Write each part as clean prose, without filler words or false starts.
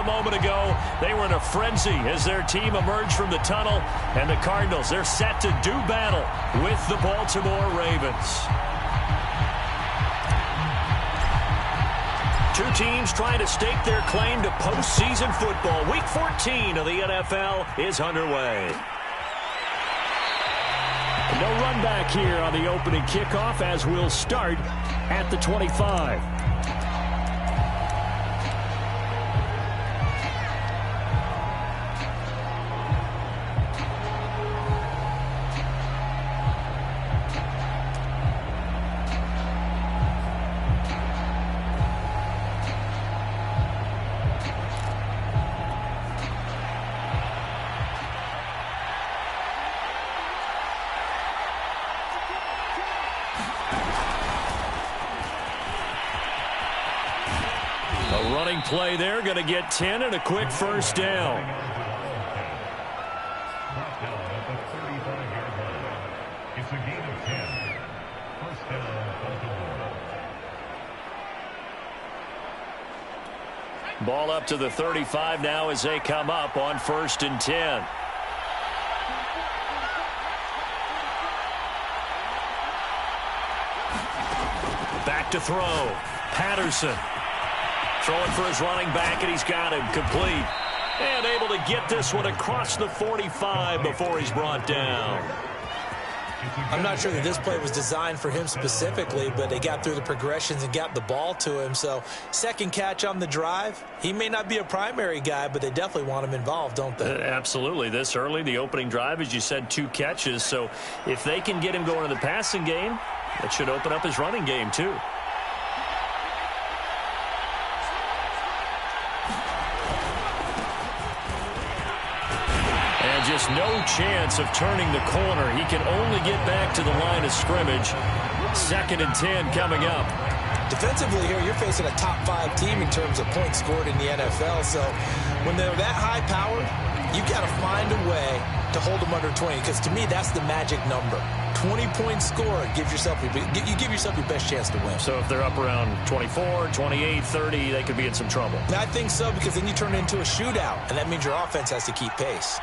moment ago. They were in a frenzy as their team emerged from the tunnel. And the Cardinals, they're set to do battle with the Baltimore Ravens. Two teams trying to stake their claim to postseason football. Week 14 of the NFL is underway. No run back here on the opening kickoff as we'll start at the 25. Play there, going to get 10 and a quick first down. It's a gain of 10. First down, Baltimore. Ball up to the 35 now as they come up on 1st and 10. Back to throw. Patterson. Throwing for his running back, and he's got him complete. And able to get this one across the 45 before he's brought down. I'm not sure that this play was designed for him specifically, but they got through the progressions and got the ball to him. So, second catch on the drive. He may not be a primary guy, but they definitely want him involved, don't they? Absolutely. This early, the opening drive, as you said, 2 catches. So, if they can get him going in the passing game, that should open up his running game, too. Just no chance of turning the corner. He can only get back to the line of scrimmage. 2nd and 10 coming up. Defensively here, you're facing a top 5 team in terms of points scored in the NFL. So when they're that high powered, you got to find a way to hold them under 20. Because to me, that's the magic number. 20 points scored, you give yourself your best chance to win. So if they're up around 24, 28, 30, they could be in some trouble. I think so, because then you turn it into a shootout, and that means your offense has to keep pace.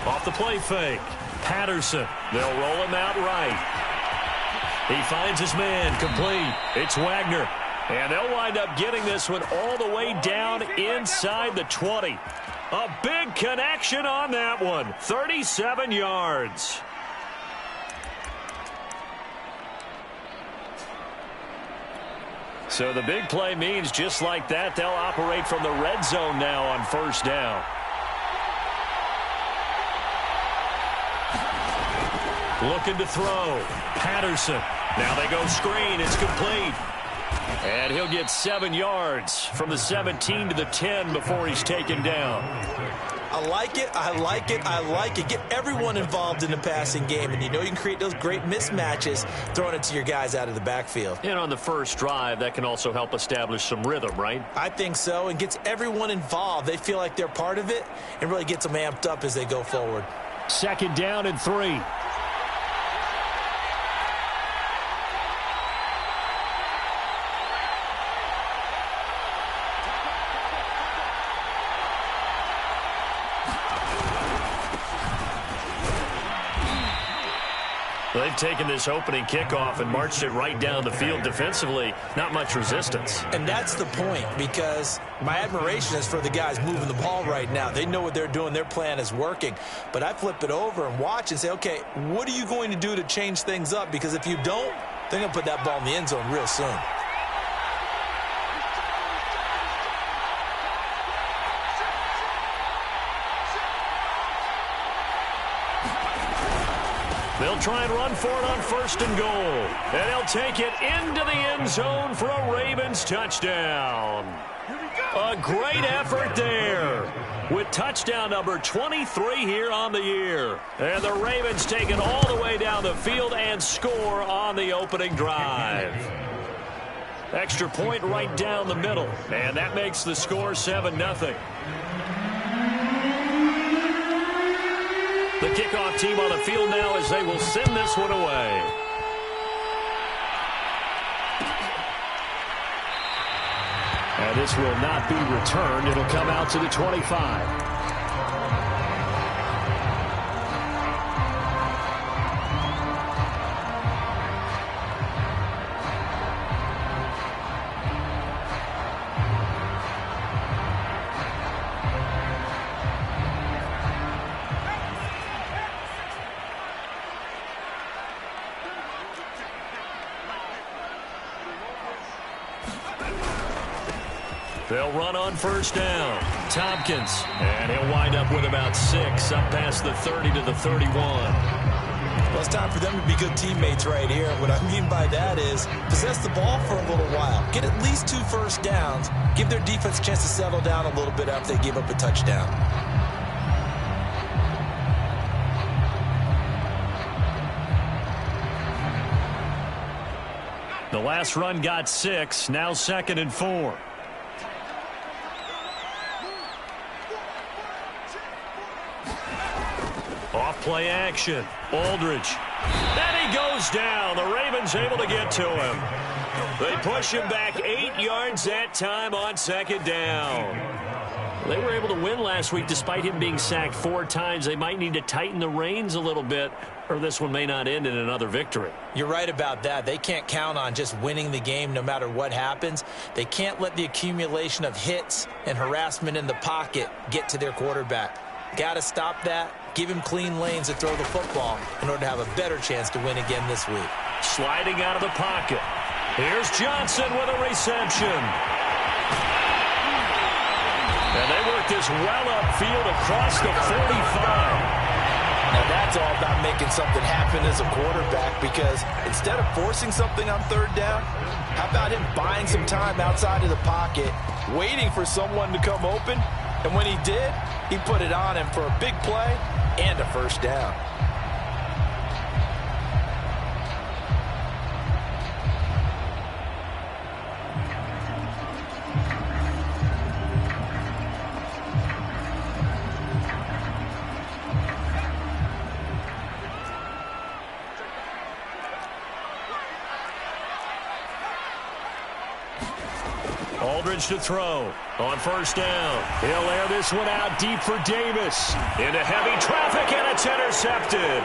Off the play fake. Patterson. They'll roll him out right. He finds his man complete. It's Wagner. And they'll wind up getting this one all the way down inside the 20. A big connection on that one. 37 yards. So the big play means just like that, they'll operate from the red zone now on 1st down. Looking to throw. Patterson. Now they go screen. It's complete. And he'll get 7 yards from the 17 to the 10 before he's taken down. I like it. I like it. I like it. Get everyone involved in the passing game. And you know you can create those great mismatches throwing it to your guys out of the backfield. And on the first drive, that can also help establish some rhythm, right? I think so. And gets everyone involved. They feel like they're part of it and really gets them amped up as they go forward. 2nd down and 3. They've taken this opening kickoff and marched it right down the field defensively. Not much resistance. And that's the point, because my admiration is for the guys moving the ball right now. They know what they're doing. Their plan is working. But I flip it over and watch and say, okay, what are you going to do to change things up? Because if you don't, they're going to put that ball in the end zone real soon. They'll try and run for it on 1st and goal. And they'll take it into the end zone for a Ravens touchdown. A great effort there with touchdown number 23 here on the year. And the Ravens take it all the way down the field and score on the opening drive. Extra point right down the middle. And that makes the score 7-0. The kickoff team on the field now as they will send this one away. And this will not be returned. It'll come out to the 25. They'll run on first down. Tompkins. And he'll wind up with about 6 up past the 30 to the 31. Well, it's time for them to be good teammates right here. What I mean by that is possess the ball for a little while. Get at least 2 first downs. Give their defense a chance to settle down a little bit after they give up a touchdown. The last run got 6. Now 2nd and 4. Off play action. Aldridge. And he goes down. The Ravens able to get to him. They push him back 8 yards that time on 2nd down. They were able to win last week despite him being sacked 4 times. They might need to tighten the reins a little bit, or this one may not end in another victory. You're right about that. They can't count on just winning the game no matter what happens. They can't let the accumulation of hits and harassment in the pocket get to their quarterback. Got to stop that. Give him clean lanes to throw the football in order to have a better chance to win again this week. Sliding out of the pocket. Here's Johnson with a reception. And they work this well upfield across the 45. Now that's all about making something happen as a quarterback, because instead of forcing something on 3rd down, how about him buying some time outside of the pocket, waiting for someone to come open, and when he did, he put it on him for a big play and a first down. Aldridge to throw on first down. He'll air this one out deep for Davis. Into heavy traffic, and it's intercepted.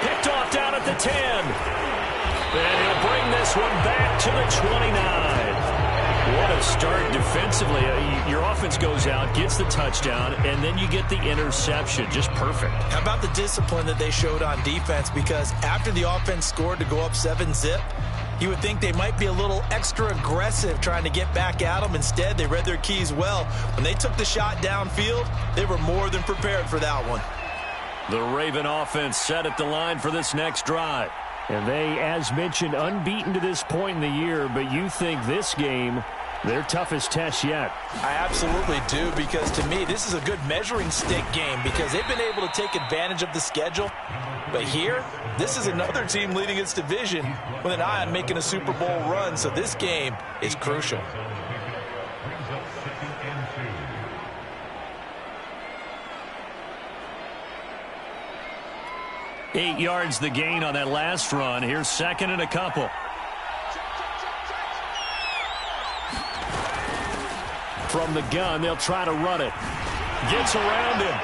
Picked off down at the 10. And he'll bring this one back to the 29. What a start defensively. Your offense goes out, gets the touchdown, and then you get the interception. Just perfect. How about the discipline that they showed on defense? Because after the offense scored to go up 7-zip, you would think they might be a little extra aggressive trying to get back at them. Instead, they read their keys well. When they took the shot downfield, they were more than prepared for that one. The Raven offense set at the line for this next drive. And they, as mentioned, unbeaten to this point in the year, but you think this game, their toughest test yet. I absolutely do, because to me, this is a good measuring stick game because they've been able to take advantage of the schedule. But here, this is another team leading its division with an eye on making a Super Bowl run, so this game is crucial. 8 yards the gain on that last run. Here's 2nd and a couple. From the gun, they'll try to run it. Gets around him.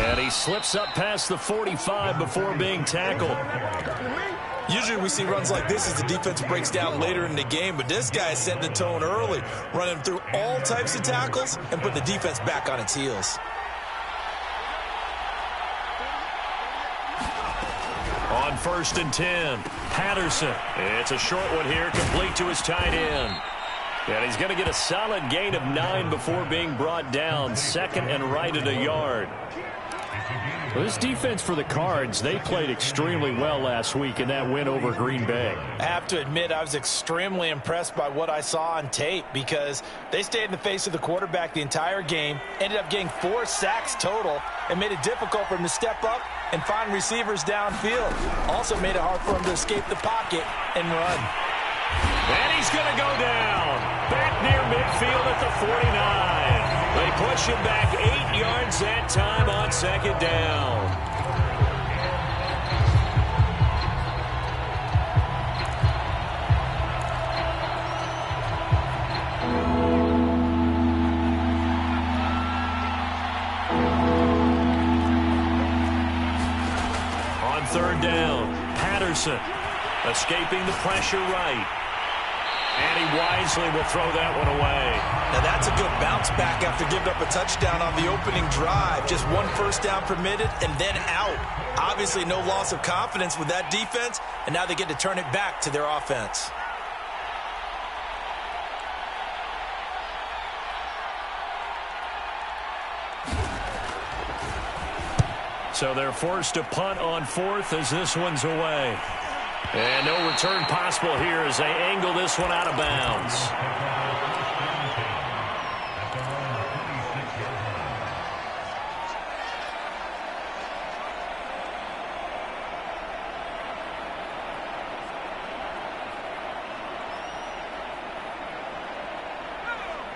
And he slips up past the 45 before being tackled. Usually we see runs like this as the defense breaks down later in the game, but this guy set the tone early, running through all types of tackles and put the defense back on its heels. On 1st and 10, Patterson. It's a short one here, complete to his tight end. And he's going to get a solid gain of 9 before being brought down. 2nd and right at a yard. Well, this defense for the Cards, they played extremely well last week in that win over Green Bay. I have to admit, I was extremely impressed by what I saw on tape because they stayed in the face of the quarterback the entire game, ended up getting 4 sacks total, and made it difficult for him to step up and find receivers downfield. Also made it hard for him to escape the pocket and run. And he's going to go down. Back near midfield at the 49. They push him back 8 yards that time on 2nd down. third down. Patterson escaping the pressure right. And he wisely will throw that one away. Now that's a good bounce back after giving up a touchdown on the opening drive. Just one first down permitted and then out. Obviously no loss of confidence with that defense, and now they get to turn it back to their offense. So they're forced to punt on fourth as this one's away. And no return possible here as they angle this one out of bounds.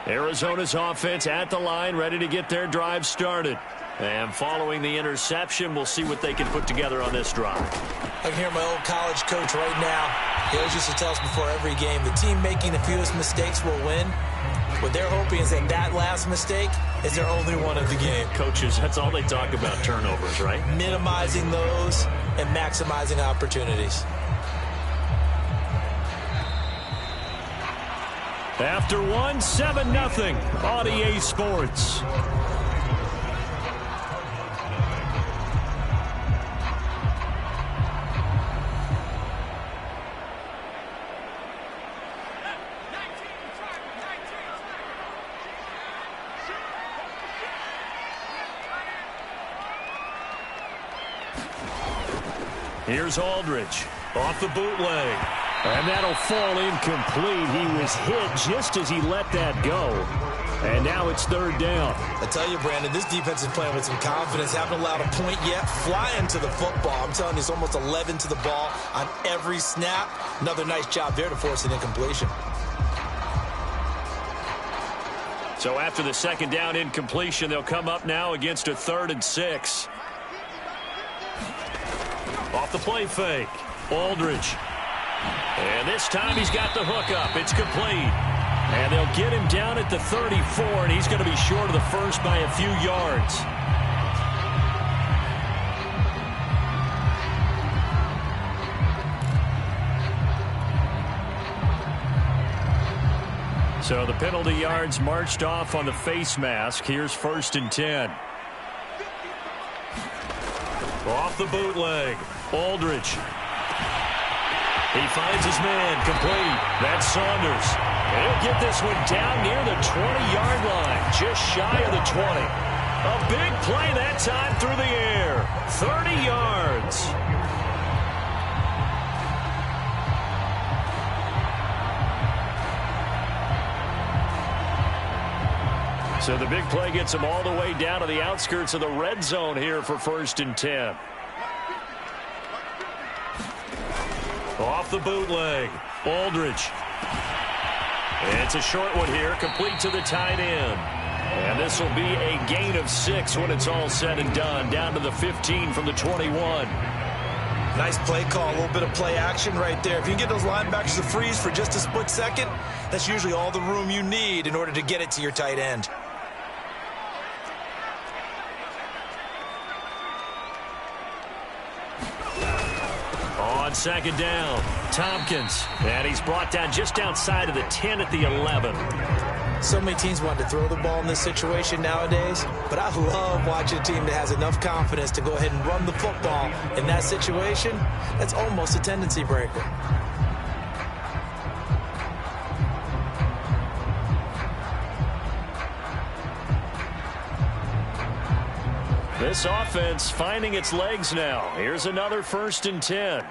Arizona's offense at the line, ready to get their drive started. And following the interception, we'll see what they can put together on this drive. I can hear my old college coach right now. He always used to tell us before every game, the team making the fewest mistakes will win. What they're hoping is that that last mistake is their only one of the game. Coaches, that's all they talk about, turnovers, right? Minimizing those and maximizing opportunities. After one, 7-0 on EA Sports. Here's Aldridge off the bootleg. And that'll fall incomplete. He was hit just as he let that go. And now it's third down. I tell you, Brandon, this defense is playing with some confidence. Haven't allowed a point yet. Flying to the football. I'm telling you, it's almost 11 to the ball on every snap. Another nice job there to force an incompletion. So after the second down incompletion, they'll come up now against a 3rd and 6. Off the play fake. Aldridge. And this time he's got the hook up. It's complete. And they'll get him down at the 34, and he's going to be short of the first by a few yards. So the penalty yards marched off on the face mask. Here's 1st and 10. Off the bootleg. Aldridge. He finds his man, complete. That's Saunders. And he'll get this one down near the 20-yard line, just shy of the 20. A big play that time through the air. 30 yards. So the big play gets him all the way down to the outskirts of the red zone here for 1st and 10. Off the bootleg. Aldridge. It's a short one here, complete to the tight end. And this will be a gain of 6 when it's all said and done, down to the 15 from the 21. Nice play call, a little bit of play action right there. If you can get those linebackers to freeze for just a split second, that's usually all the room you need in order to get it to your tight end. On second down, Tompkins. And he's brought down just outside of the 10 at the 11. So many teams want to throw the ball in this situation nowadays, but I love watching a team that has enough confidence to go ahead and run the football in that situation. That's almost a tendency breaker. This offense finding its legs now. Here's another 1st and 10.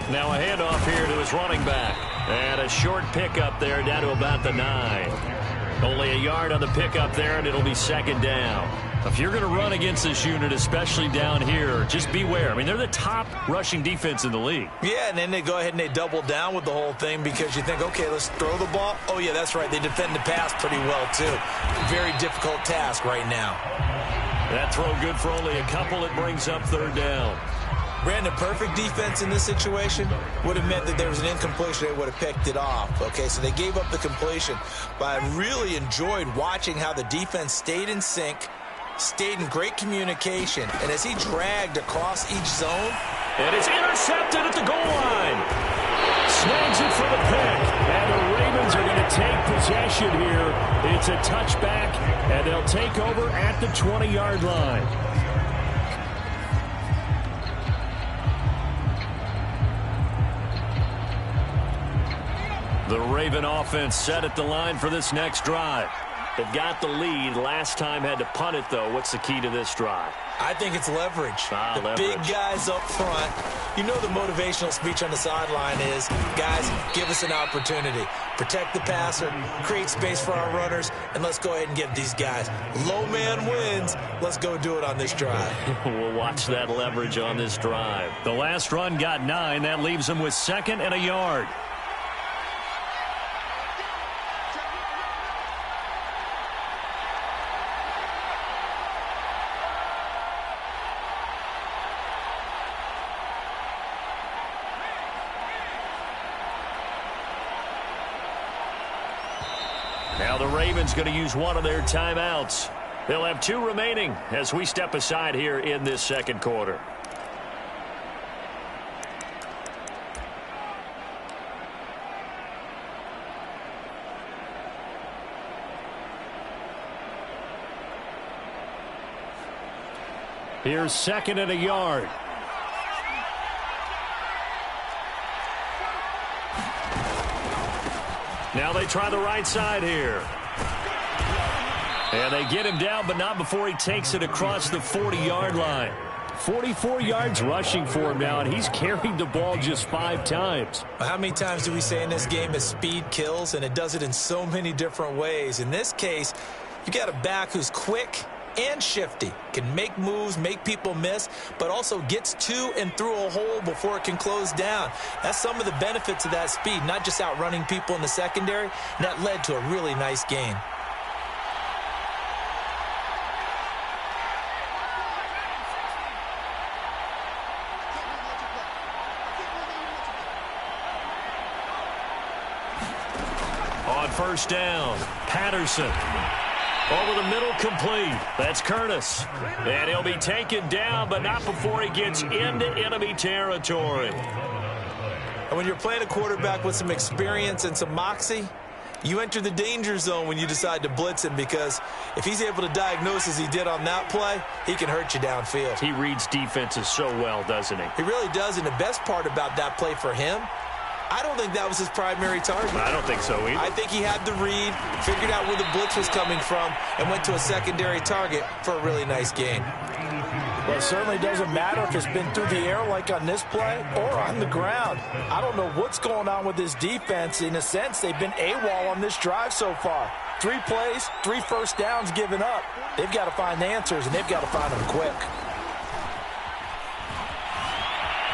Now a handoff here to his running back. And a short pickup there down to about the 9. Only a yard on the pickup there, and it'll be 2nd down. If you're going to run against this unit, especially down here, just beware. I mean, they're the top rushing defense in the league. Yeah, and then they go ahead and they double down with the whole thing because you think, okay, let's throw the ball. Oh, yeah, that's right. They defend the pass pretty well, too. Very difficult task right now. That throw good for only a couple. It brings up 3rd down. Brandon, perfect defense in this situation would have meant that there was an incompletion. They would have picked it off. Okay, so they gave up the completion. But I really enjoyed watching how the defense stayed in sync, stayed in great communication, and as he dragged across each zone. And it's intercepted at the goal line. Snags it for the pick. And the Ravens are going to take possession here. It's a touchback, and they'll take over at the 20-yard line. The Raven offense set at the line for this next drive. They've got the lead. Last time had to punt it, though. What's the key to this drive? I think it's leverage. Leverage. Big guys up front. You know the motivational speech on the sideline is, guys, give us an opportunity. Protect the passer, create space for our runners, and let's go ahead and give these guys. Low man wins. Let's go do it on this drive. We'll watch that leverage on this drive. The last run got 9. That leaves them with 2nd and a yard. Now the Ravens going to use one of their timeouts. They'll have 2 remaining as we step aside here in this second quarter. Here's 2nd and a yard. Now they try the right side here. And they get him down, but not before he takes it across the 40-yard line. 44 yards rushing for him now, and he's carried the ball just 5 times. How many times do we say in this game that speed kills, and it does it in so many different ways? In this case, you got a back who's quick and shifty, can make moves, make people miss, but also gets to and through a hole before it can close down. That's some of the benefits of that speed, not just outrunning people in the secondary, and that led to a really nice gain. On first down, Patterson. Over the middle, complete. That's Curtis. And he'll be taken down, but not before he gets into enemy territory. And when you're playing a quarterback with some experience and some moxie, you enter the danger zone when you decide to blitz him, because if he's able to diagnose as he did on that play, he can hurt you downfield. He reads defenses so well, doesn't he? He really does, and the best part about that play for him, I don't think that was his primary target. I don't think so either. I think he had the read, figured out where the blitz was coming from, and went to a secondary target for a really nice gain. Well, it certainly doesn't matter if it's been through the air like on this play or on the ground. I don't know what's going on with this defense. In a sense, they've been AWOL on this drive so far. 3 plays, 3 first downs given up. They've got to find answers, and they've got to find them quick.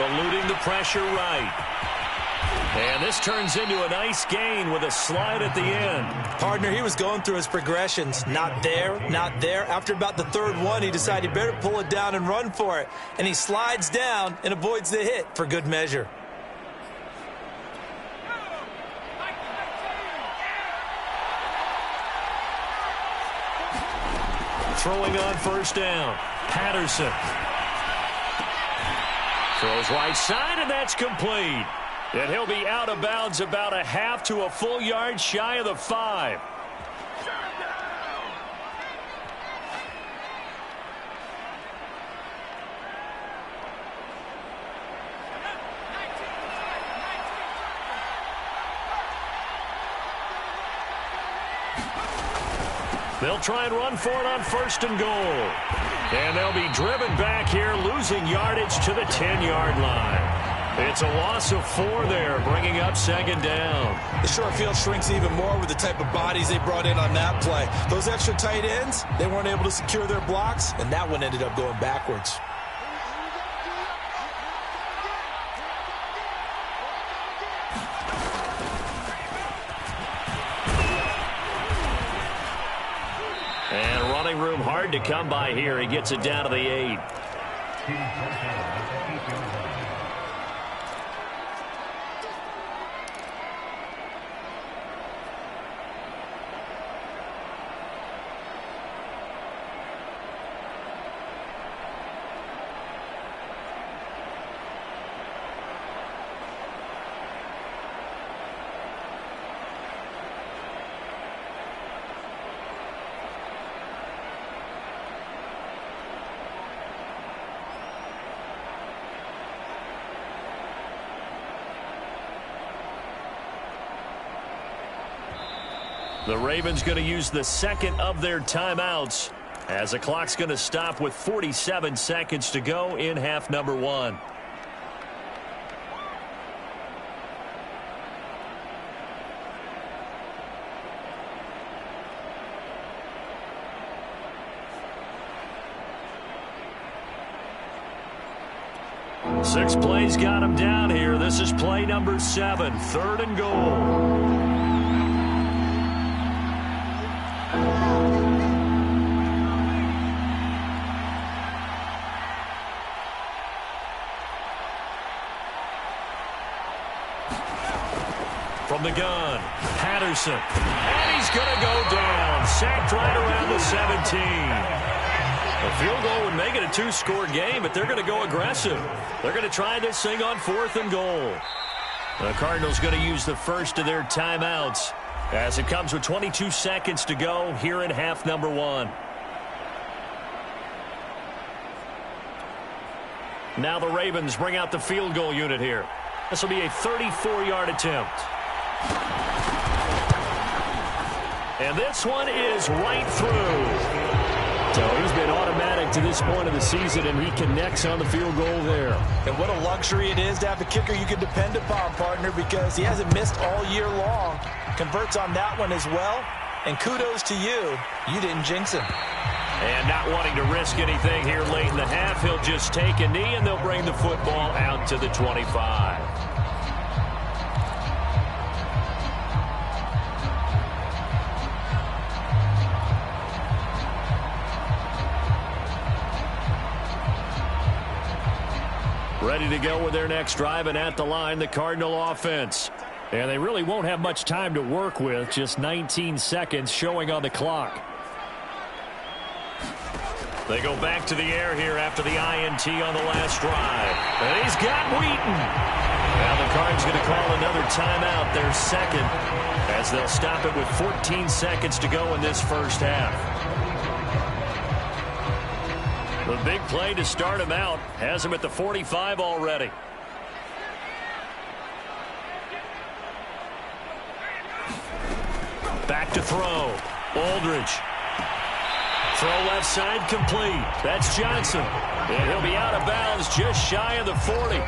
Eluding the pressure right. And this turns into a nice gain with a slide at the end. Partner, he was going through his progressions. Not there, not there. After about the 3rd one, he decided he better pull it down and run for it. And he slides down and avoids the hit for good measure. Throwing on first down, Patterson. Throws right side, and that's complete. And he'll be out of bounds about a half to a full yard shy of the 5. They'll try and run for it on 1st and goal. And they'll be driven back here, losing yardage to the 10-yard line. It's a loss of 4 there, bringing up 2nd down. The short field shrinks even more with the type of bodies they brought in on that play. Those extra tight ends, they weren't able to secure their blocks, and that one ended up going backwards. And running room hard to come by here. He gets it down to the 8. The Ravens going to use the second of their timeouts as the clock's going to stop with 47 seconds to go in half number one. Six plays got him down here. This is play number 7, 3rd and goal. From the gun, Patterson. And he's going to go down. Sacked right around the 17. A field goal would make it a 2-score game, but they're going to go aggressive. They're going to try this thing on 4th and goal. The Cardinals going to use the first of their timeouts as it comes with 22 seconds to go here in half number one. Now the Ravens bring out the field goal unit here. This will be a 34-yard attempt. And this one is right through. So he's been automatic to this point of the season, and he connects on the field goal there. And what a luxury it is to have a kicker you can depend upon, partner, because he hasn't missed all year long. Converts on that one as well. And kudos to you. You didn't jinx him. And not wanting to risk anything here late in the half, he'll just take a knee, and they'll bring the football out to the 25. Ready to go with their next drive, and at the line, the Cardinal offense. And they really won't have much time to work with, just 19 seconds showing on the clock. They go back to the air here after the INT on the last drive. And he's got Wheaton. Now the Cards going to call another timeout, their second, as they'll stop it with 14 seconds to go in this first half. The big play to start him out has him at the 45 already. Back to throw. Aldridge. Throw left side complete. That's Johnson. And he'll be out of bounds just shy of the 40.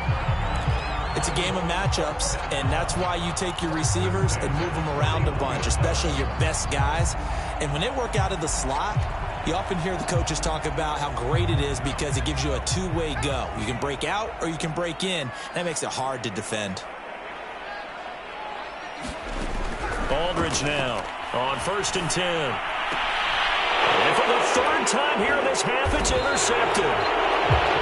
It's a game of matchups, and that's why you take your receivers and move them around a bunch, especially your best guys. And when they work out of the slot, you often hear the coaches talk about how great it is because it gives you a two-way go. You can break out or you can break in. That makes it hard to defend. Aldridge now on 1st and 10. And for the 3rd time here in this half, it's intercepted.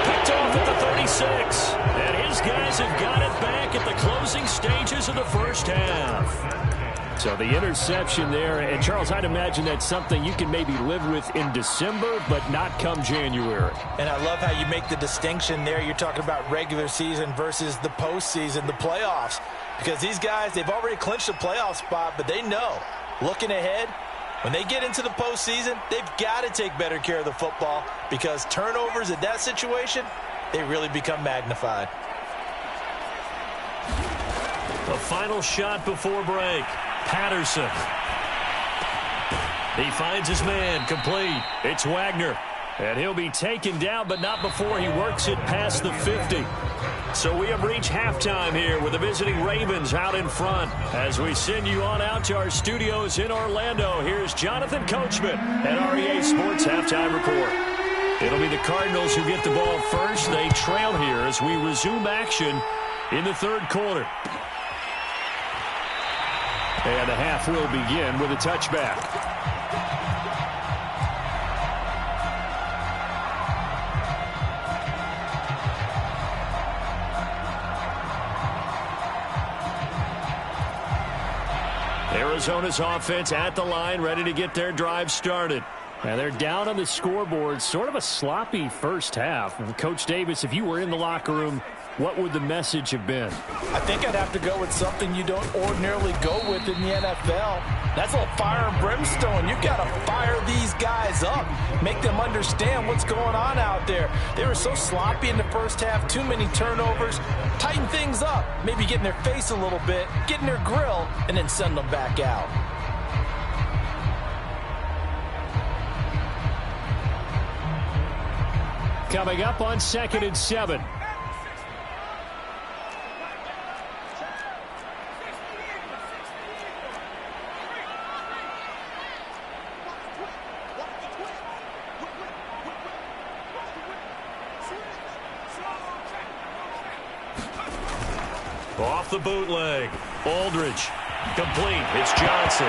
Picked off at the 36. And his guys have got it back at the closing stages of the first half. So the interception there, and Charles, I'd imagine that's something you can maybe live with in December, but not come January. And I love how you make the distinction there. You're talking about regular season versus the postseason, the playoffs. Because these guys, they've already clinched a playoff spot, but they know, looking ahead, when they get into the postseason, they've got to take better care of the football because turnovers in that situation, they really become magnified. The final shot before break. Patterson. He finds his man, complete. It's Wagner. And he'll be taken down, but not before he works it past the 50. So we have reached halftime here with the visiting Ravens out in front. As we send you on out to our studios in Orlando, here's Jonathan Coachman at REA Sports Halftime Report. It'll be the Cardinals who get the ball first. They trail here as we resume action in the 3rd quarter. And the half will begin with a touchback. Arizona's offense at the line, ready to get their drive started. And they're down on the scoreboard, sort of a sloppy first half. Coach Davis, if you were in the locker room, what would the message have been? I think I'd have to go with something you don't ordinarily go with in the NFL. That's a little fire and brimstone. You've got to fire these guys up, make them understand what's going on out there. They were so sloppy in the first half, too many turnovers. Tighten things up, maybe get in their face a little bit, get in their grill, and then send them back out. coming up on 2nd and 7. Off the bootleg. Aldridge. Complete. It's Johnson.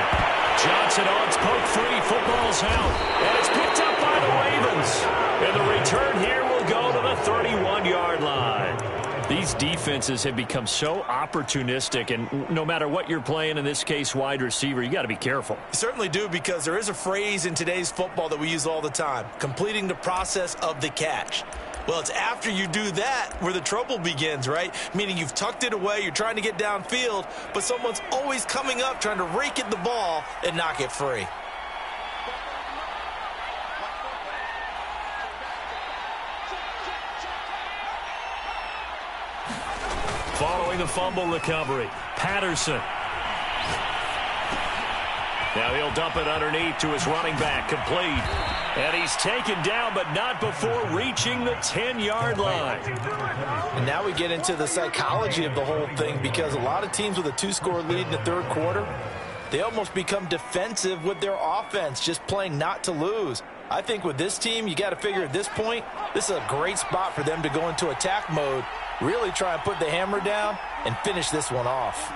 Johnson on its poke free. Football's out. And it's picked up by the Ravens. And the return here will go to the 31-yard line. These defenses have become so opportunistic, and no matter what you're playing, in this case wide receiver, you got to be careful. You certainly do, because there is a phrase in today's football that we use all the time: completing the process of the catch. Well, it's after you do that where the trouble begins, right? Meaning you've tucked it away, you're trying to get downfield, but someone's always coming up trying to rake at the ball and knock it free. Following the fumble recovery, Patterson. Now he'll dump it underneath to his running back, complete. And he's taken down, but not before reaching the 10-yard line. And now we get into the psychology of the whole thing, because a lot of teams with a 2-score lead in the third quarter, they almost become defensive with their offense, just playing not to lose. I think with this team, you got to figure at this point, this is a great spot for them to go into attack mode, really try and put the hammer down and finish this one off.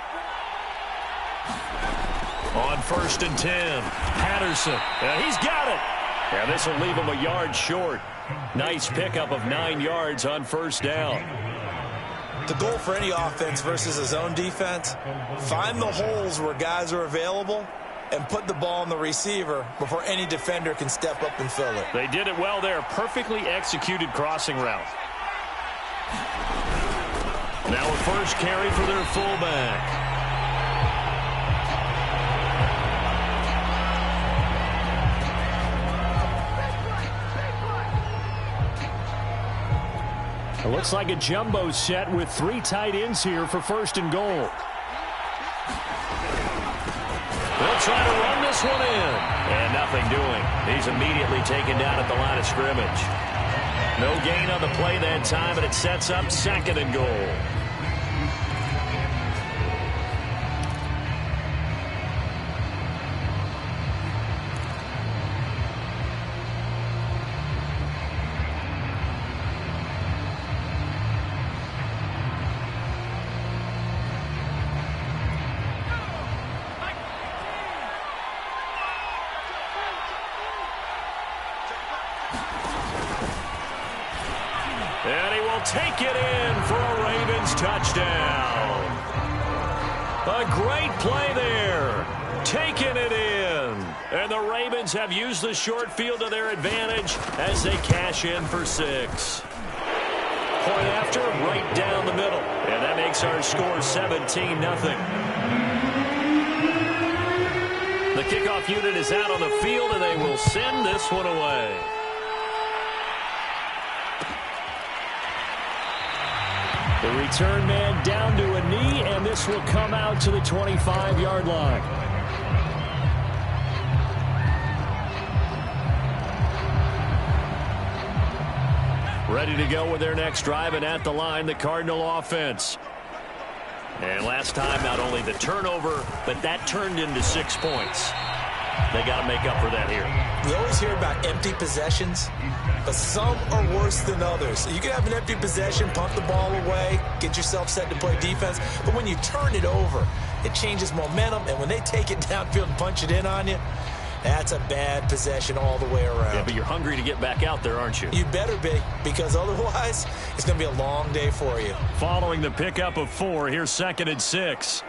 On 1st and 10, Patterson. He's got it. And this will leave him a yard short. Nice pickup of 9 yards on 1st down. The goal for any offense versus a zone defense: find the holes where guys are available and put the ball on the receiver before any defender can step up and fill it. They did it well there. Perfectly executed crossing route. Now a first carry for their fullback. It looks like a jumbo set with 3 tight ends here for 1st and goal. They'll try to run this one in. And nothing doing. He's immediately taken down at the line of scrimmage. No gain on the play that time, and it sets up 2nd and goal. And he will take it in for a Ravens touchdown. A great play there. Taking it in. And the Ravens have used the short field to their advantage as they cash in for 6. Point after, right down the middle. And that makes our score 17-0. The kickoff unit is out on the field, and they will send this one away. The return man down to a knee, and this will come out to the 25-yard line. Ready to go with their next drive, and at the line, the Cardinal offense. And last time, not only the turnover, but that turned into 6 points. They got to make up for that here. We always hear about empty possessions, but some are worse than others. You can have an empty possession, pump the ball away, get yourself set to play defense, but when you turn it over, it changes momentum, and when they take it downfield and punch it in on you, that's a bad possession all the way around. Yeah, but you're hungry to get back out there, aren't you? You better be, because otherwise, it's going to be a long day for you. Following the pickup of 4, here's 2nd and 6.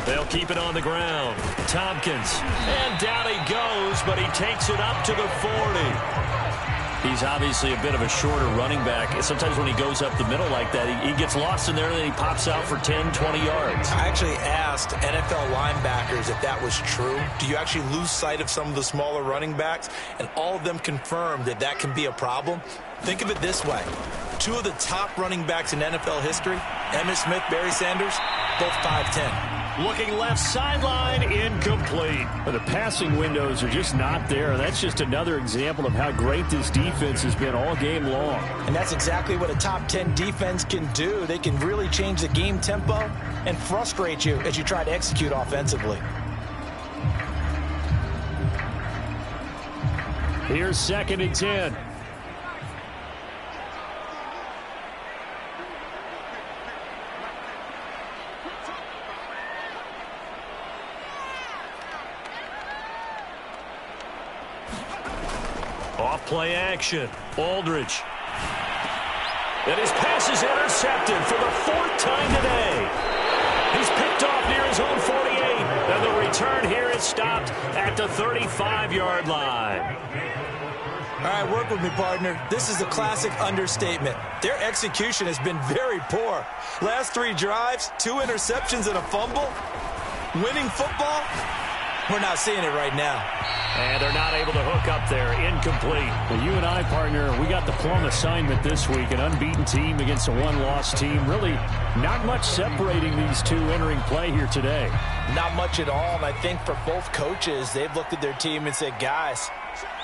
They'll keep it on the ground. Tompkins. And down he goes, but he takes it up to the 40. He's obviously a bit of a shorter running back. Sometimes when he goes up the middle like that, he gets lost in there, and then he pops out for 10, 20 yards. I actually asked NFL linebackers if that was true. Do you actually lose sight of some of the smaller running backs? And all of them confirmed that that can be a problem. Think of it this way. 2 of the top running backs in NFL history, Emmitt Smith, Barry Sanders, both 5'10". Looking left sideline, incomplete. Well, the passing windows are just not there. That's just another example of how great this defense has been all game long. And that's exactly what a top 10 defense can do. They can really change the game tempo and frustrate you as you try to execute offensively. Here's 2nd and 10. Off-play action. Aldridge. And his pass is intercepted for the 4th time today. He's picked off near his own 48. And the return here is stopped at the 35-yard line. All right, work with me, partner. This is a classic understatement. Their execution has been very poor. Last 3 drives, 2 interceptions and a fumble. Winning football? We're not seeing it right now. And they're not able to hook up there. Incomplete. Well, you and I, partner, we got the plum assignment this week. An unbeaten team against a one-loss team. Really not much separating these two entering play here today. Not much at all, and I think for both coaches, they've looked at their team and said, guys,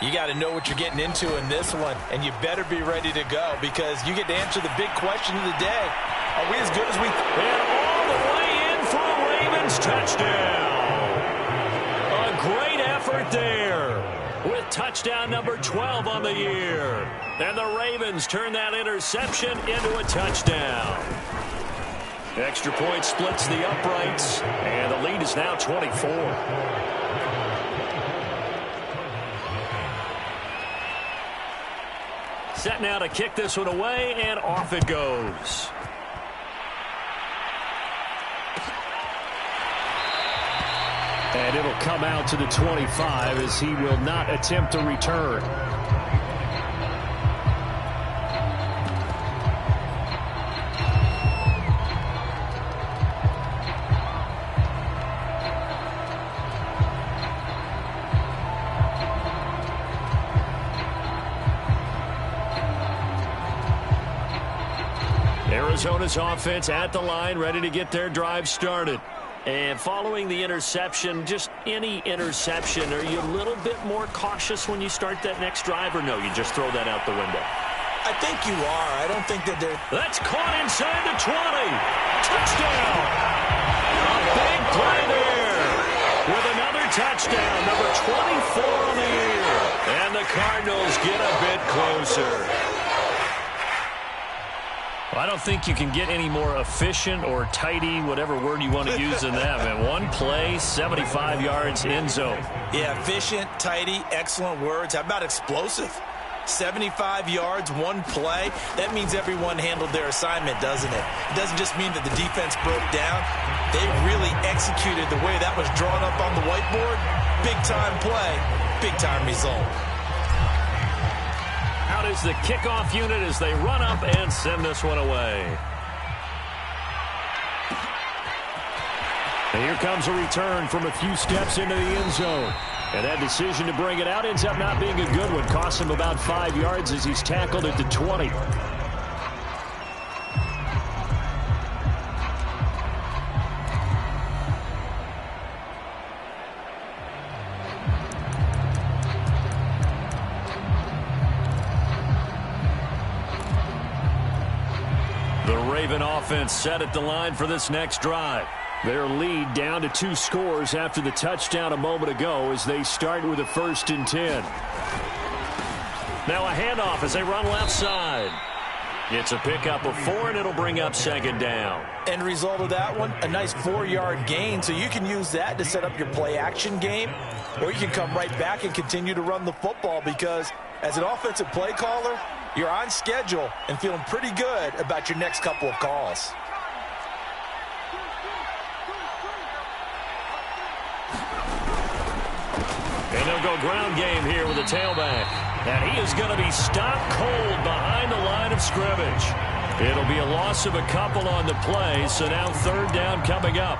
you got to know what you're getting into in this one, and you better be ready to go because you get to answer the big question of the day. Are we as good as we... And all the way in for a Ravens touchdown. A great effort there with touchdown number 12 on the year. And the Ravens turn that interception into a touchdown. Extra point splits the uprights, and the lead is now 24. Set now to kick this one away, and off it goes. And it'll come out to the 25 as he will not attempt a return. Arizona's offense at the line, ready to get their drive started. And following the interception, just any interception, are you a little bit more cautious when you start that next drive, or no, you just throw that out the window? I think you are. I don't think that they're... That's caught inside the 20. Touchdown! A big play there with another touchdown, number 24 on the year. And the Cardinals get a bit closer. I don't think you can get any more efficient or tidy, whatever word you want to use in that. And one play, 75 yards, end zone. Yeah, efficient, tidy, excellent words. How about explosive? 75 yards, one play. That means everyone handled their assignment, doesn't it? It doesn't just mean that the defense broke down. They really executed the way that was drawn up on the whiteboard. Big-time play, big-time result. Out is the kickoff unit as they run up and send this one away. And here comes a return from a few steps into the end zone. And that decision to bring it out ends up not being a good one. Costs him about 5 yards as he's tackled at the 20. Raven offense set at the line for this next drive. Their lead down to 2 scores after the touchdown a moment ago as they start with a 1st and 10. Now a handoff as they run left side. It's a pickup of 4, and it'll bring up 2nd down. End result of that one, a nice 4-yard gain, so you can use that to set up your play-action game, or you can come right back and continue to run the football because as an offensive play caller, you're on schedule and feeling pretty good about your next couple of calls. And they'll go ground game here with the tailback. And he is going to be stopped cold behind the line of scrimmage. It'll be a loss of a couple on the play, so now 3rd down coming up.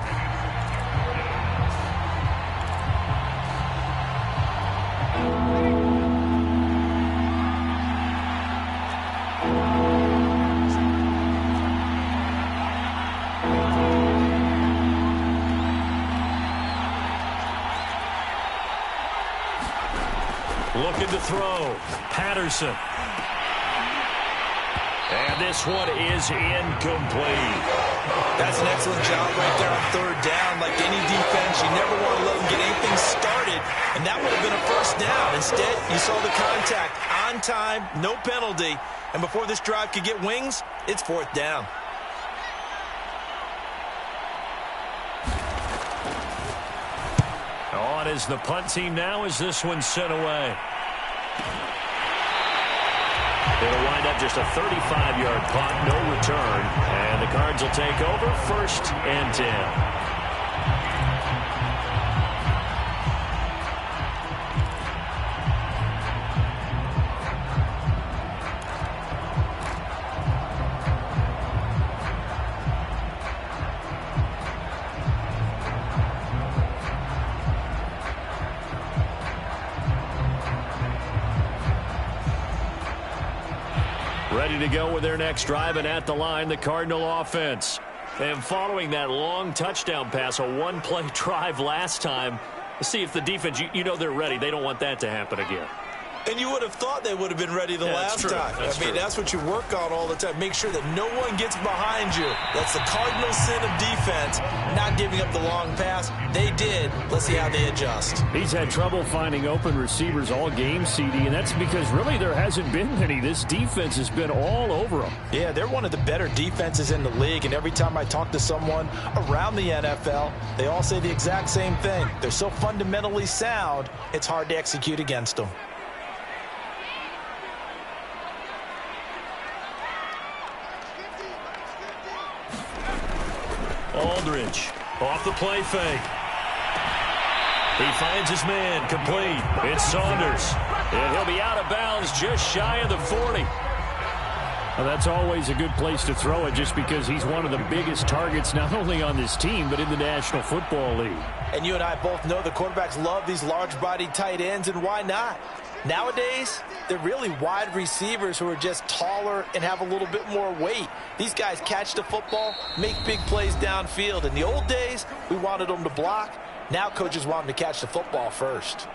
Looking to throw. Patterson. And this one is incomplete. That's an excellent job right there on third down. Like any defense, you never want to let them get anything started, and that would have been a first down. Instead, you saw the contact on time, no penalty, and before this drive could get wings, it's fourth down. On is the punt team now as this one's sent away. It'll wind up just a 35-yard punt, no return. And the Cards will take over, 1st and 10. Ready to go with their next drive, and at the line, the Cardinal offense. And following that long touchdown pass, a one-play drive last time, see if the defense, you know they're ready. They don't want that to happen again. And you would have thought they would have been ready the last time. That's what you work on all the time. Make sure that no one gets behind you. That's the cardinal sin of defense, not giving up the long pass. They did. Let's see how they adjust. He's had trouble finding open receivers all game, CD, and that's because really there hasn't been many. This defense has been all over them. Yeah, they're one of the better defenses in the league, and every time I talk to someone around the NFL, they all say the exact same thing. They're so fundamentally sound, it's hard to execute against them. Aldridge off the play fake. He finds his man, complete. It's Saunders. And he'll be out of bounds just shy of the 40. Well, that's always a good place to throw it just because he's one of the biggest targets not only on this team but in the National Football League. And you and I both know the quarterbacks love these large-bodied tight ends, and why not? Nowadays, they're really wide receivers who are just taller and have a little bit more weight. These guys catch the football, make big plays downfield. In the old days, we wanted them to block. Now coaches want them to catch the football first.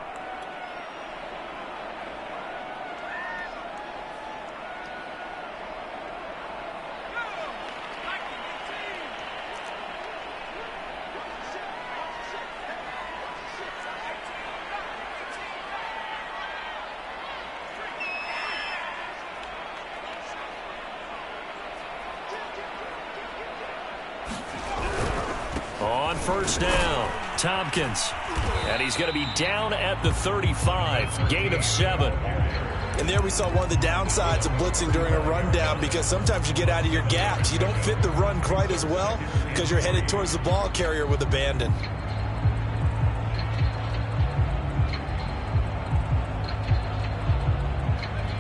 On first down, Tompkins. And he's going to be down at the 35, gain of 7. And there we saw one of the downsides of blitzing during a rundown, because sometimes you get out of your gaps. You don't fit the run quite as well because you're headed towards the ball carrier with abandon.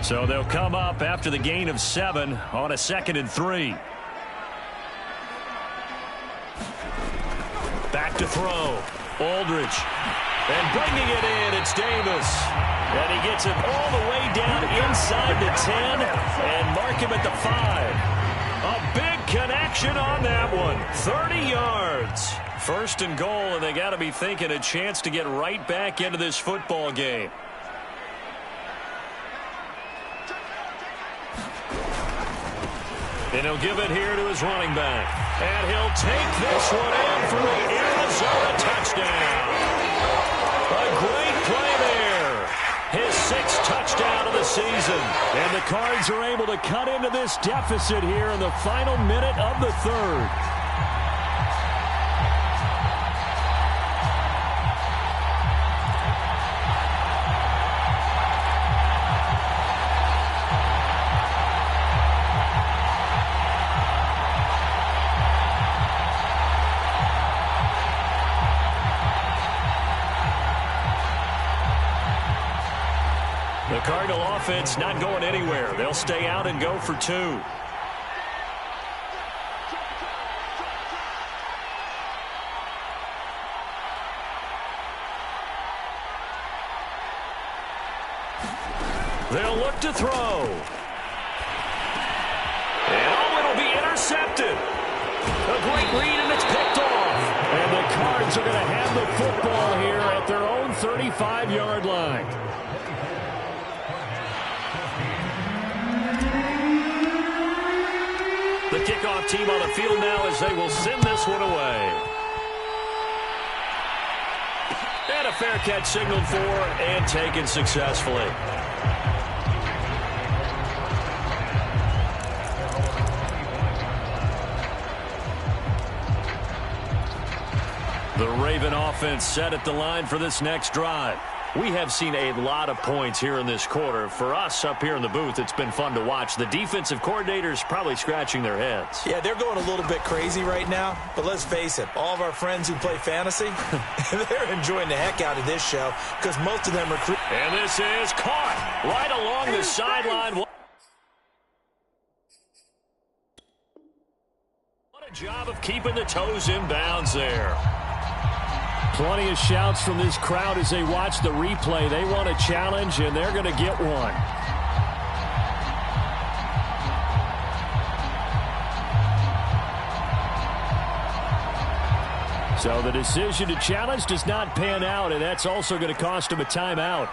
So they'll come up after the gain of 7 on a 2nd and 3. Back to throw. Aldridge. And bringing it in, it's Davis. And he gets it all the way down inside the 10 and mark him at the 5. A big connection on that one. 30 yards. 1st and goal, and they got to be thinking a chance to get right back into this football game. And he'll give it here to his running back. And he'll take this one in for the Arizona touchdown. A great play there. His 6th touchdown of the season. And the Cards are able to cut into this deficit here in the final minute of the 3rd. The Cardinal offense not going anywhere. They'll stay out and go for 2. They'll look to throw. And it'll be intercepted. A great read, and it's picked off. And the Cards are going to have the football here at their own 35-yard line. The kickoff team on the field now as they will send this one away. And a fair catch signaled for and taken successfully. The Raven offense set at the line for this next drive. We have seen a lot of points here in this quarter. For us up here in the booth, it's been fun to watch. The defensive coordinators probably scratching their heads. Yeah, they're going a little bit crazy right now. But let's face it, all of our friends who play fantasy, they're enjoying the heck out of this show because most of them are... And this is caught right along the sideline. What a job of keeping the toes in bounds there. Plenty of shouts from this crowd as they watch the replay. They want a challenge, and they're going to get one. So the decision to challenge does not pan out, and that's also going to cost him a timeout.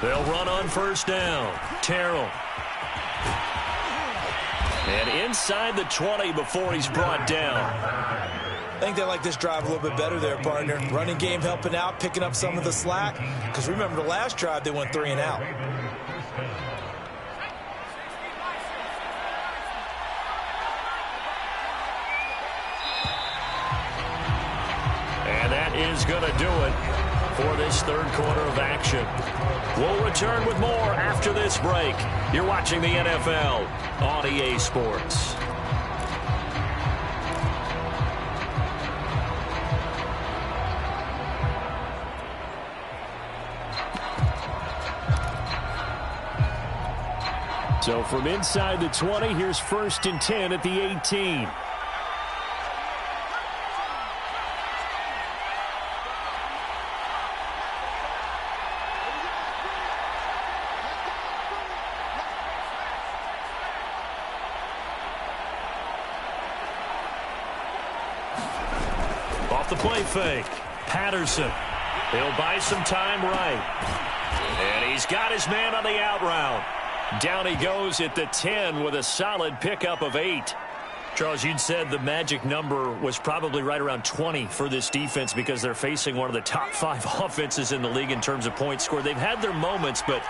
They'll run on first down. Terrell. And inside the 20 before he's brought down. I think they like this drive a little bit better there, partner. Running game helping out, picking up some of the slack. Because remember, the last drive, they went 3 and out. And that is going to do it for this third quarter of action. We'll return with more after this break. You're watching the NFL on EA Sports. So from inside the 20, here's 1st and 10 at the 18. Off the play fake. Patterson. He'll buy some time right. And he's got his man on the out route. Down he goes at the 10 with a solid pickup of 8. Charles, you'd said the magic number was probably right around 20 for this defense because they're facing one of the top 5 offenses in the league in terms of points scored. They've had their moments, but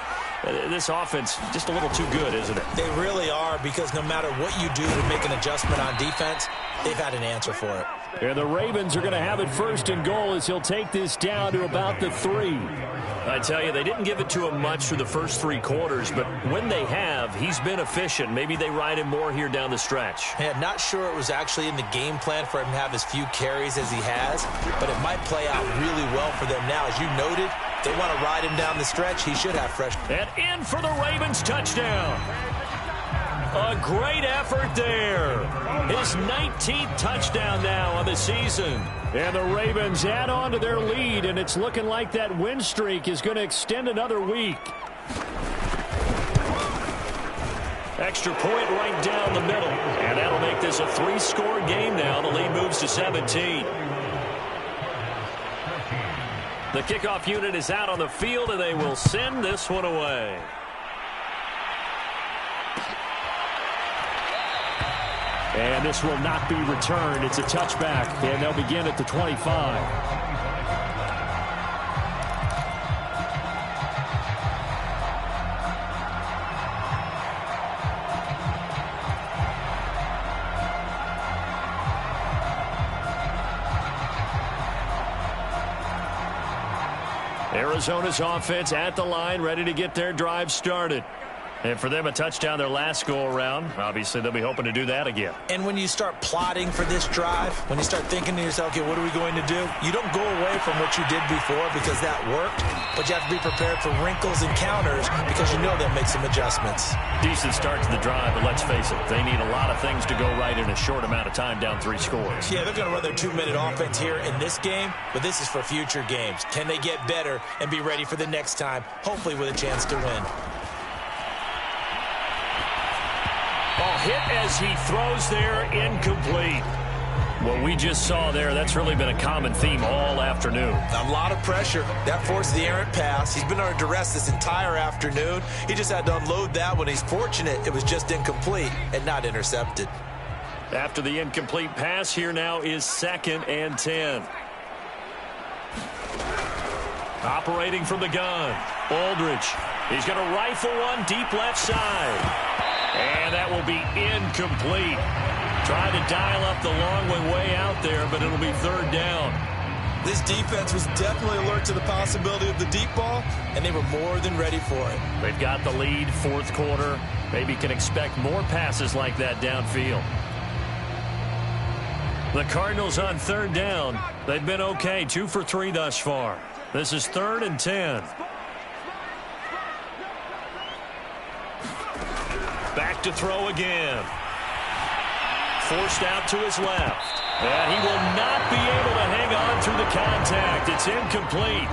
this offense just a little too good, isn't it? They really are, because no matter what you do to make an adjustment on defense, they've had an answer for it. And the Ravens are going to have it 1st and goal as he'll take this down to about the 3. I tell you, they didn't give it to him much through the first 3 quarters, but when they have, he's been efficient. Maybe they ride him more here down the stretch. Yeah, not sure it was actually in the game plan for him to have as few carries as he has, but it might play out really well for them now. As you noted, they want to ride him down the stretch. He should have fresh. And in for the Ravens touchdown. A great effort there. His 19th touchdown now on the season. And the Ravens add on to their lead, and it's looking like that win streak is going to extend another week. Extra point right down the middle. And that'll make this a 3-score game now. The lead moves to 17. The kickoff unit is out on the field, and they will send this one away. And this will not be returned. It's a touchback, and they'll begin at the 25. Arizona's offense at the line, ready to get their drive started. And for them, a touchdown their last go-around. Obviously, they'll be hoping to do that again. And when you start plotting for this drive, when you start thinking to yourself, okay, what are we going to do? You don't go away from what you did before because that worked, but you have to be prepared for wrinkles and counters because you know they'll make some adjustments. Decent start to the drive, but let's face it, they need a lot of things to go right in a short amount of time down 3 scores. Yeah, they're going to run their 2-minute offense here in this game, but this is for future games. Can they get better and be ready for the next time, hopefully with a chance to win? Hit as he throws there, incomplete. What we just saw there, that's really been a common theme all afternoon. A lot of pressure. That forced the errant pass. He's been under duress this entire afternoon. He just had to unload that one. He's fortunate it was just incomplete and not intercepted. After the incomplete pass, here now is 2nd and 10. Operating from the gun, Aldridge. He's going to rifle one deep left side. And that will be incomplete. Trying to dial up the long way out there, but it'll be 3rd down. This defense was definitely alert to the possibility of the deep ball, and they were more than ready for it. They've got the lead, 4th quarter. Maybe can expect more passes like that downfield. The Cardinals on 3rd down. They've been okay, 2 for 3 thus far. This is 3rd and 10. Back to throw again. Forced out to his left. And he will not be able to hang on through the contact. It's incomplete.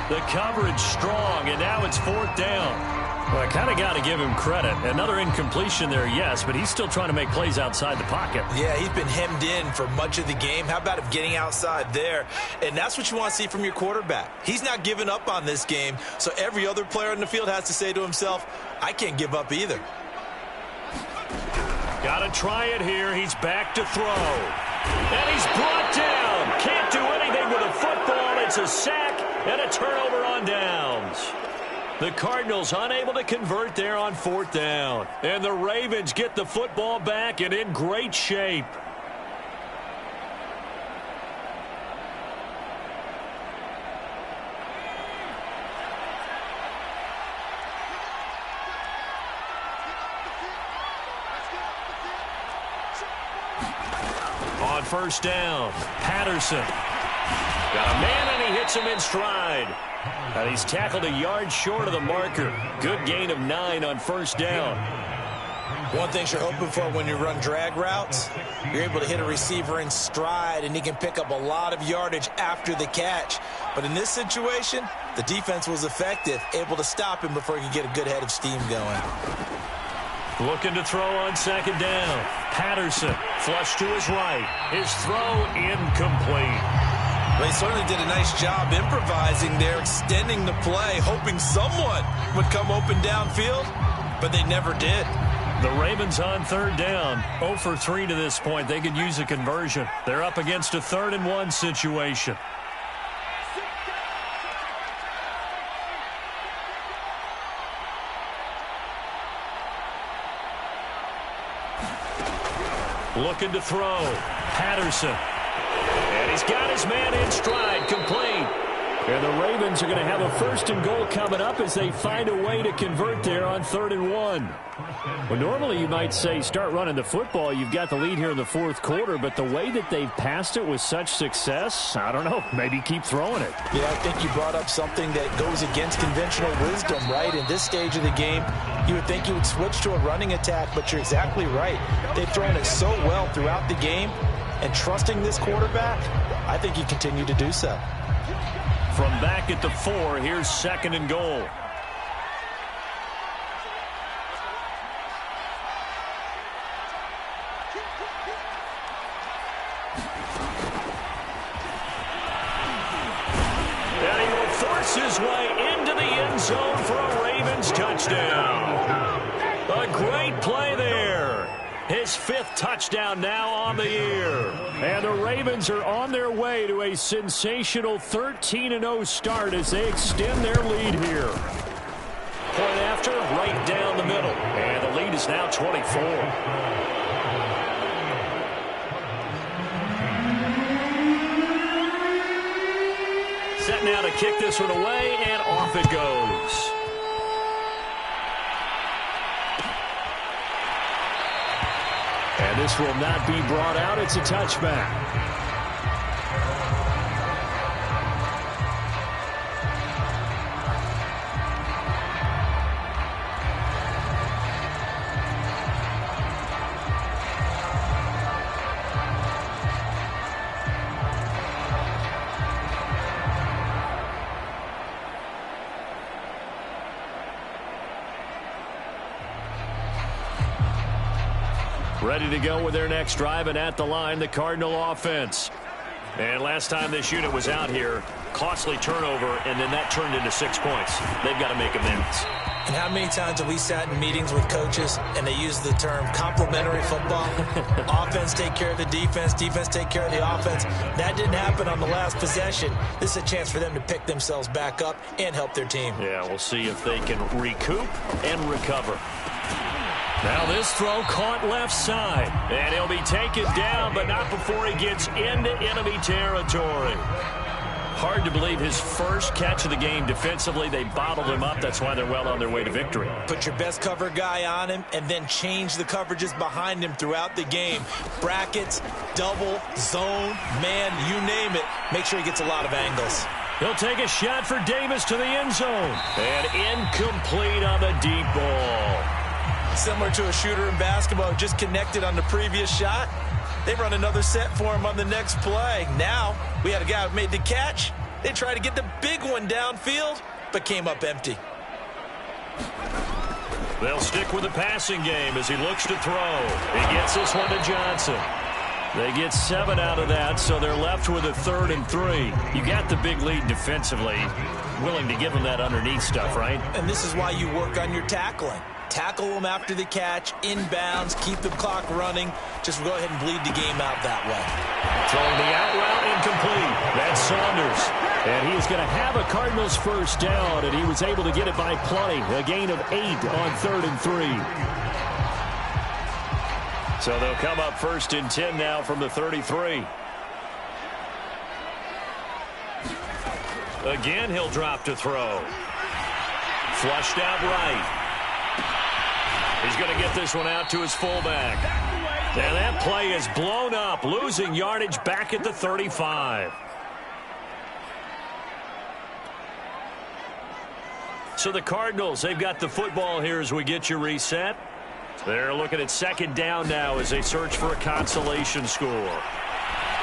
The coverage strong, and now it's 4th down. Well, I kind of got to give him credit. Another incompletion there, yes, but he's still trying to make plays outside the pocket. Yeah, he's been hemmed in for much of the game. How about him getting outside there? And that's what you want to see from your quarterback. He's not giving up on this game, so every other player in the field has to say to himself, I can't give up either. Got to try it here. He's back to throw. And he's brought down. Can't do anything with a football. It's a sack and a turnover on downs. The Cardinals unable to convert there on 4th down. And the Ravens get the football back and in great shape. On 1st down, Patterson. Got a man, and he hits him in stride. And he's tackled a yard short of the marker. Good gain of 9 on 1st down. One thing you're hoping for when you run drag routes, you're able to hit a receiver in stride, and he can pick up a lot of yardage after the catch. But in this situation, the defense was effective, able to stop him before he could get a good head of steam going. Looking to throw on 2nd down. Patterson, flush to his right. His throw incomplete. Well, he certainly did a nice job improvising there, extending the play, hoping someone would come open downfield, but they never did. The Ravens on 3rd down, 0 for 3 to this point. They could use a conversion. They're up against a 3rd and 1 situation. Looking to throw. Patterson. And he's got his man in stride, complete. And the Ravens are going to have a 1st and goal coming up as they find a way to convert there on 3rd and 1. Well, normally you might say start running the football. You've got the lead here in the 4th quarter, but the way that they've passed it with such success, I don't know, maybe keep throwing it. Yeah, I think you brought up something that goes against conventional wisdom, right? In this stage of the game, you would think you would switch to a running attack, but you're exactly right. They've thrown it so well throughout the game, and trusting this quarterback, I think you continue to do so. From back at the 4, here's 2nd and goal. And he will force his way into the end zone for a Ravens touchdown. A great play there. His 5th touchdown now on the year. And the Ravens are on their way to a sensational 13-0 start as they extend their lead here. Point after, right down the middle. And the lead is now 24. Set now to kick this one away, and off it goes. And this will not be brought out. It's a touchback. Ready to go with their next drive, and at the line, the Cardinal offense. And last time this unit was out here, costly turnover, and then that turned into 6 points. They've got to make amends. And how many times have we sat in meetings with coaches and they use the term complementary football? Offense take care of the defense, defense take care of the offense. That didn't happen on the last possession. This is a chance for them to pick themselves back up and help their team. Yeah, we'll see if they can recoup and recover. Now this throw caught left side. And he'll be taken down, but not before he gets into enemy territory. Hard to believe his first catch of the game defensively. They bottled him up. That's why they're well on their way to victory. Put your best cover guy on him and then change the coverages behind him throughout the game. Brackets, double, zone, man, you name it. Make sure he gets a lot of angles. He'll take a shot for Davis to the end zone. And incomplete on the deep ball. Similar to a shooter in basketball who just connected on the previous shot. They run another set for him on the next play. Now, we had a guy who made the catch. They tried to get the big one downfield, but came up empty. They'll stick with the passing game as he looks to throw. He gets this one to Johnson. They get 7 out of that, so they're left with a 3rd and 3. You got the big lead defensively. Willing to give them that underneath stuff, right? And this is why you work on your tackling. Tackle them after the catch, inbounds, keep the clock running. Just go ahead and bleed the game out that way. Throwing the out route incomplete. That's Saunders. And he is going to have a Cardinals first down, and he was able to get it by plenty. A gain of 8 on 3rd and 3. So they'll come up 1st and 10 now from the 33. Again, he'll drop to throw. Flushed out right. He's going to get this one out to his fullback. And that play is blown up, losing yardage back at the 35. So the Cardinals, they've got the football here as we get you reset. They're looking at 2nd down now as they search for a consolation score.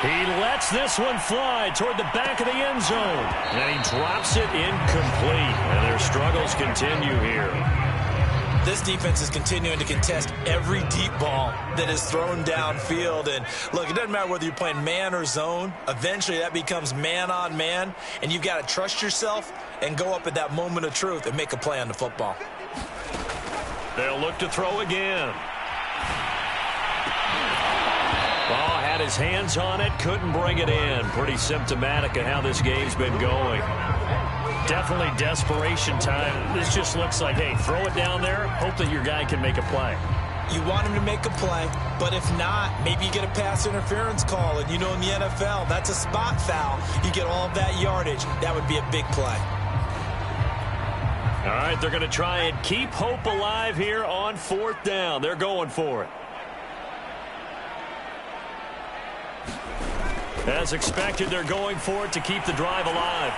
He lets this one fly toward the back of the end zone. And he drops it incomplete. And their struggles continue here. This defense is continuing to contest every deep ball that is thrown downfield. And look, it doesn't matter whether you're playing man or zone. Eventually that becomes man on man. And you've got to trust yourself and go up at that moment of truth and make a play on the football. They'll look to throw again. Oh, had his hands on it, couldn't bring it in. Pretty symptomatic of how this game's been going. Definitely desperation time. This just looks like, hey, throw it down there, hope that your guy can make a play. You want him to make a play, but if not, maybe you get a pass interference call. And you know in the NFL, that's a spot foul. You get all of that yardage. That would be a big play. All right, they're going to try and keep hope alive here on 4th down. They're going for it. As expected, they're going for it to keep the drive alive.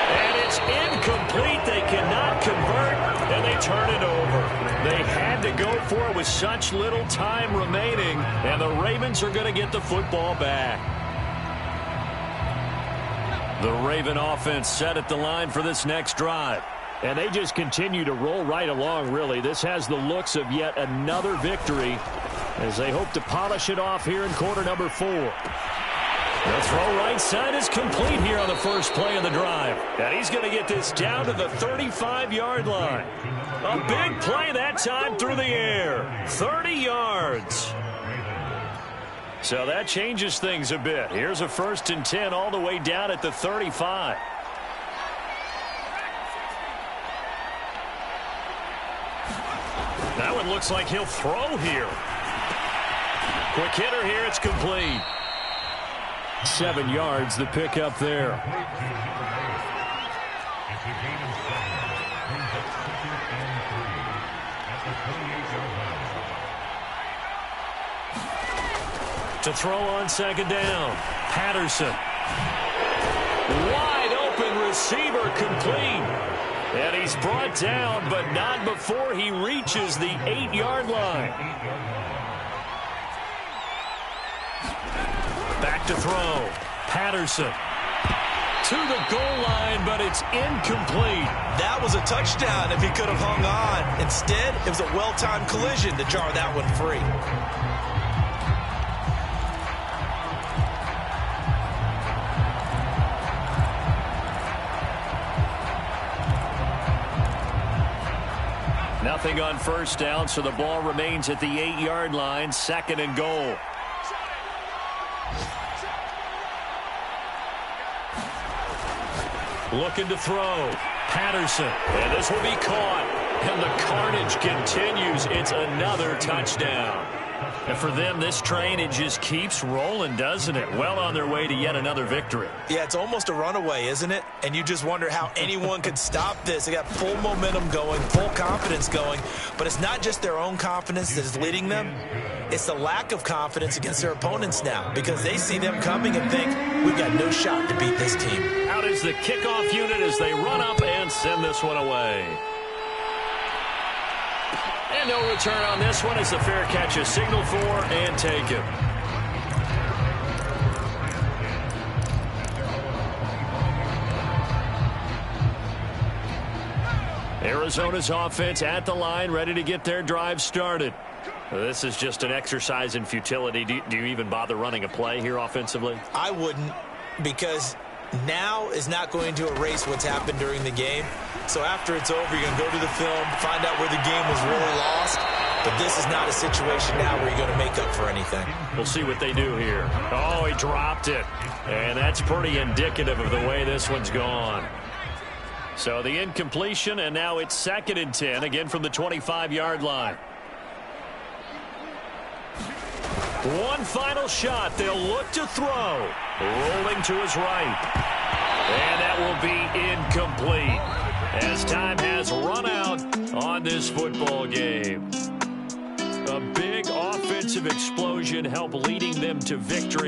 And it's incomplete. They cannot convert, and they turn it over. They had to go for it with such little time remaining, and the Ravens are going to get the football back. The Raven offense set at the line for this next drive. And they just continue to roll right along, really. This has the looks of yet another victory as they hope to polish it off here in quarter number 4. The throw right side is complete here on the first play of the drive. And he's going to get this down to the 35-yard line. A big play that time through the air. 30 yards. So that changes things a bit. Here's a 1st and 10 all the way down at the 35. That one looks like he'll throw here. Quick hitter here, it's complete. 7 yards, the pickup there. To throw on 2nd down, Patterson. Wide open receiver, complete. And he's brought down, but not before he reaches the 8-yard line. Back to throw. Patterson. to the goal line, but it's incomplete. That was a touchdown if he could have hung on. Instead, it was a well-timed collision to jar that one free. Nothing on first down, so the ball remains at the 8-yard line, 2nd and goal. Looking to throw. Patterson. And this will be caught. And the carnage continues. It's another touchdown. And for them, this train, it just keeps rolling, doesn't it? Well on their way to yet another victory. Yeah, it's almost a runaway, isn't it? And you just wonder how anyone could stop this. They got full momentum going, full confidence going. But it's not just their own confidence that is leading them. It's the lack of confidence against their opponents now, because they see them coming and think, we've got no shot to beat this team. Out is the kickoff unit as they run up and send this one away. And no return on this one as the fair catch is signaled for and taken. Arizona's offense at the line, ready to get their drive started. This is just an exercise in futility. Do you even bother running a play here offensively? I wouldn't, because now is not going to erase what's happened during the game. So after it's over, you're going to go to the film, find out where the game was really lost. But this is not a situation now where you're going to make up for anything. We'll see what they do here. Oh, he dropped it. And that's pretty indicative of the way this one's gone. So the incompletion, and now it's 2nd and 10, again from the 25-yard line. One final shot. They'll look to throw. Rolling to his right. And that will be incomplete as time has run out on this football game. A big offensive explosion helped leading them to victory.